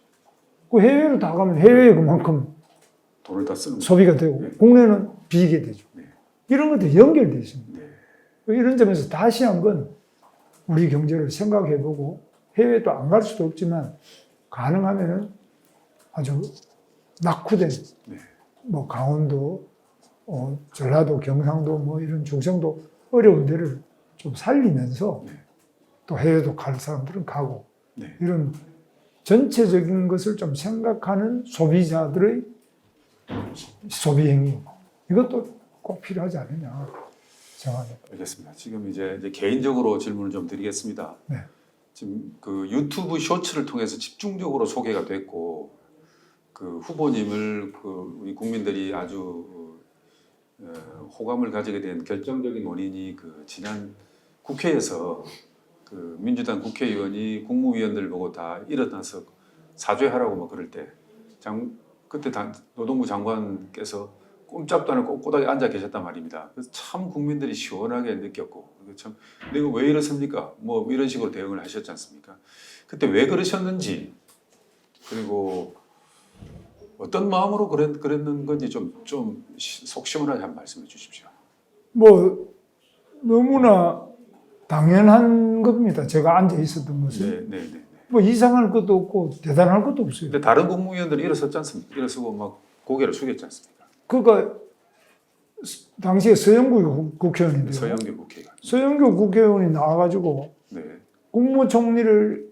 [SPEAKER 2] 그 해외로 다 가면 해외에 그만큼
[SPEAKER 1] 돈을 다 쓰는
[SPEAKER 2] 소비가 되고 국내는 비게 되죠. 이런 것들이 연결되어 있습니다. 이런 점에서 다시 한번 우리 경제를 생각해보고 해외도 안 갈 수도 없지만 가능하면은 아주 낙후된 뭐 강원도, 전라도, 경상도 뭐 이런 중성도 어려운 데를 좀 살리면서 또 해외도 갈 사람들은 가고 이런 전체적인 것을 좀 생각하는 소비자들의 소비 행위 이것도 꼭 필요하지 않느냐 생각합니다.
[SPEAKER 1] 알겠습니다. 지금 이제 개인적으로 질문을 좀 드리겠습니다. 지금 그 유튜브 쇼츠를 통해서 집중적으로 소개가 됐고 그 후보님을 그 우리 국민들이 아주 호감을 가지게 된 결정적인 원인이 그 지난 국회에서 그 민주당 국회의원이 국무위원들 보고 다 일어나서 사죄하라고 뭐 그럴 때 그때 노동부 장관께서 꼼짝도 않고 꼿꼿하게 앉아 계셨단 말입니다. 그래서 참 국민들이 시원하게 느꼈고 참 내가 왜 이렇습니까? 뭐 이런 식으로 대응을 하셨지 않습니까? 그때 왜 그러셨는지 그리고 어떤 마음으로 그랬는 건지 좀 속 시원하게 한번 말씀해 주십시오.
[SPEAKER 2] 뭐 너무나 당연한 겁니다. 제가 앉아 있었던 것은 뭐 이상할 것도 없고 대단할 것도 없어요.
[SPEAKER 1] 근데 다른 국무위원들이 일어섰지 않습니까? 일어서고 막 고개를 숙였지 않습니까?
[SPEAKER 2] 그러니까 당시에 서영구 국회의원인데요. 서영구 국회의원이 나와가지고 국무총리를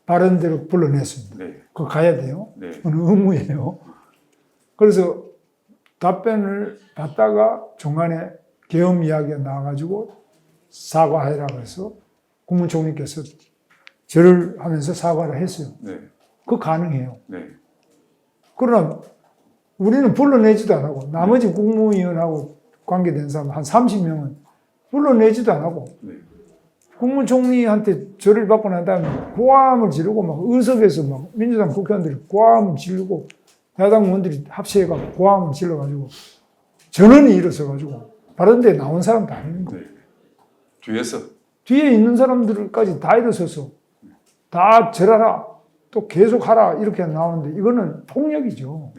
[SPEAKER 2] 발언대로 불러냈습니다. 그거 가야 돼요. 그건 의무예요. 그래서 답변을 받다가 중간에 계엄 이야기가 나와가지고 사과해라고 해서 국무총리께서 절을 하면서 사과를 했어요. 그거 가능해요. 그러나 우리는 불러내지도 안 하고 나머지 국무위원하고 관계된 사람 한 30명은 불러내지도 안 하고 국무총리한테 절을 받고 난 다음에 고함을 지르고 막 의석에서 막 민주당 국회의원들이 고함을 지르고 야당 의원들이 합세해가지고 고함을 질러가지고 전원이 일어서가지고 발언대에 나온 사람도 아닌 거예요. 뒤에 있는 사람들까지 다 일어서서 다 절하라 또 계속하라 이렇게 나오는데 이거는 폭력이죠.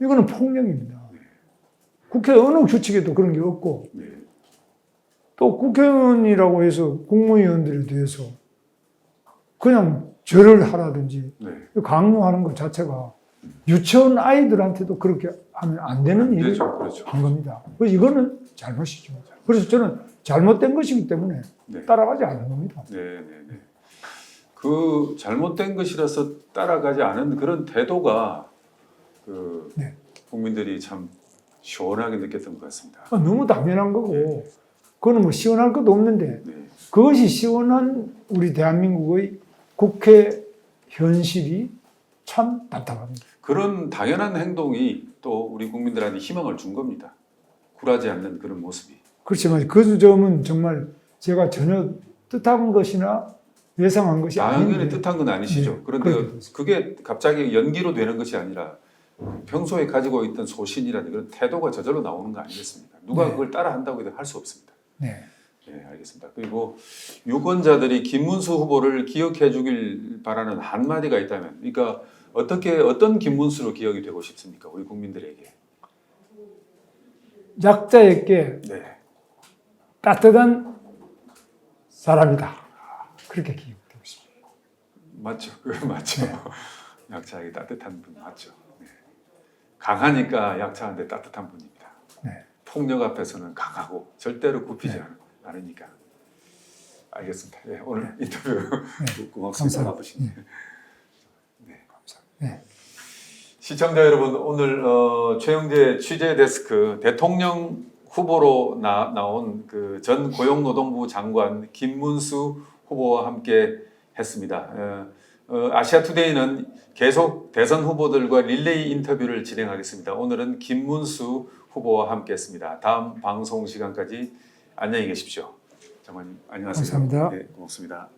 [SPEAKER 2] 이거는 폭력입니다. 국회 어느 규칙에도 그런 게 없고 또 국회의원이라고 해서 국무위원들에 대해서 그냥 절을 하라든지 강요하는 것 자체가 유치원 아이들한테도 그렇게 하면 안 되는 일을 한 겁니다. 그래서 이거는 잘못이죠. 그래서 저는 잘못된 것이기 때문에
[SPEAKER 1] 네.
[SPEAKER 2] 따라가지 않는 겁니다.
[SPEAKER 1] 네. 그 잘못된 것이라서 따라가지 않은 그런 태도가 그
[SPEAKER 2] 네.
[SPEAKER 1] 국민들이 참 시원하게 느꼈던 것 같습니다.
[SPEAKER 2] 너무 당연한 거고 그거는 뭐 시원할 것도 없는데
[SPEAKER 1] 네.
[SPEAKER 2] 그것이 시원한 우리 대한민국의 국회 현실이 참 답답합니다.
[SPEAKER 1] 그런 당연한 행동이 또 우리 국민들한테 희망을 준 겁니다. 굴하지 않는 그런 모습이.
[SPEAKER 2] 그렇지만 그 점은 정말 제가 전혀 뜻한 것이나 예상한 것이
[SPEAKER 1] 당연히
[SPEAKER 2] 아닌데
[SPEAKER 1] 뜻한 건 아니시죠.
[SPEAKER 2] 네,
[SPEAKER 1] 그런데
[SPEAKER 2] 그렇게
[SPEAKER 1] 그게 갑자기 연기로 되는 것이 아니라 평소에 가지고 있던 소신이라든 그런 태도가 저절로 나오는 거 아니겠습니까? 누가
[SPEAKER 2] 네.
[SPEAKER 1] 그걸 따라 한다고 해도 할 수 없습니다.
[SPEAKER 2] 네.
[SPEAKER 1] 네, 알겠습니다. 그리고 유권자들이 김문수 후보를 기억해 주길 바라는 한마디가 있다면, 그러니까 어떤 김문수로 기억이 되고 싶습니까? 우리 국민들에게.
[SPEAKER 2] 약자에게
[SPEAKER 1] 네.
[SPEAKER 2] 따뜻한 사람이다. 그렇게 기억되고 싶습니다.
[SPEAKER 1] 맞죠. 맞죠. 약자에게 따뜻한 분 맞죠. 네. 강하니까 약자한테 따뜻한 분입니다.
[SPEAKER 2] 네.
[SPEAKER 1] 폭력 앞에서는 강하고 절대로 굽히지
[SPEAKER 2] 네.
[SPEAKER 1] 않으니까. 알겠습니다. 네, 오늘 인터뷰 고맙습니다.
[SPEAKER 2] 감사합니다.
[SPEAKER 1] 바쁘시네.
[SPEAKER 2] 네.
[SPEAKER 1] 시청자 여러분, 오늘 최영재 취재 데스크 대통령 후보로 나온 그 전 고용노동부 장관 김문수 후보와 함께 했습니다. 아시아투데이는 계속 대선 후보들과 릴레이 인터뷰를 진행하겠습니다. 오늘은 김문수 후보와 함께했습니다. 다음 방송 시간까지 안녕히 계십시오. 장관님 안녕하세요.
[SPEAKER 2] 감사합니다.
[SPEAKER 1] 네, 고맙습니다.